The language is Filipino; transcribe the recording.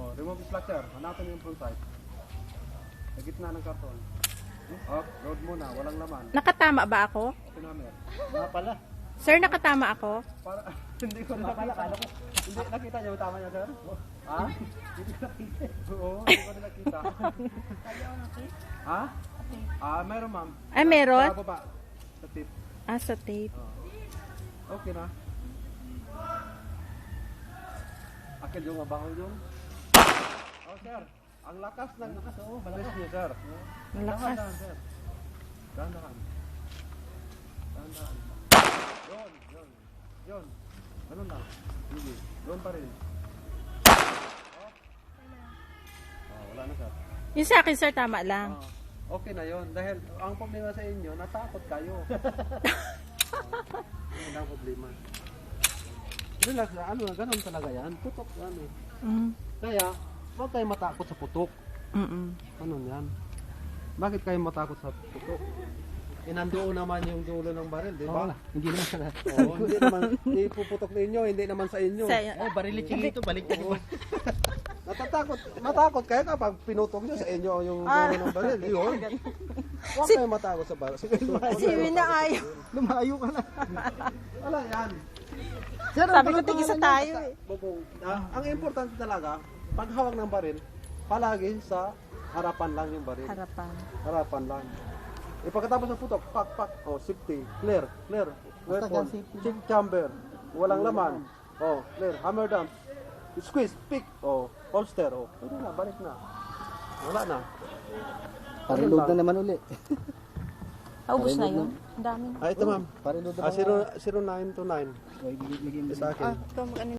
Oh, remove structure. Hanapin yung front side. Sa gitna ng karton. Load muna, walang laman. Nakatama ba ako? Okay na, mer. Nga pala. Sir, nakatama ako? Para, hindi ko nakita. Hindi, nakita niyo tama niya, sir? Ha? Hindi ko nakita. Oo, hindi ko nakita. Ha? Meron, ma'am. Ay, meron? Sa baba. Sa tip. Sa tape. Okay na. Akil yung mabangon yung. Oh, sir. Ang lakas ng press niyo, sir. Malakas. Dahan, sir. Dahan. Dahan. Yun. Ganun lang. Hindi. Doon pa rin. Wala na, sir. Yung sa akin, sir, tama lang. Okay na yun. Dahil ang problema sa inyo, natakot kayo. Yun ang problema. Relax, ganun talaga yan. Putok yan eh. Kaya, huwag kayo matakot sa putok. Ano yan? Bakit kayo matakot sa putok? Nandoon naman yung dulo ng baril, di ba? Hindi naman sa Hindi naman, ipuputok ninyo, hindi naman sa inyo. barili ito, balik ko. Matakot kayo kapag pinutok nyo sa inyo yung dulo ng baril. Yun. Huwag kayo matakot sa baril. Sige, Si Wina ayaw. Lumayo ka na. wala yan. Sabi ko, tigisa tayo eh. Bubong. Ang importante talaga, pag hawak ng baril, palagi sa harapan lang yung baril. Harapan lang. Pagkatapos ng putok, pak. Safety. Clear. Weapon. Check chamber. Walang laman. Clear. Hammer down. Squeeze. Pick. Holster. Pwede na. Balik na. Wala na. Pariload na naman uli. Ubus na yun. Ang dami na. Ito ma'am. Pariload na 0929. Sa akin. Ito, mag-ano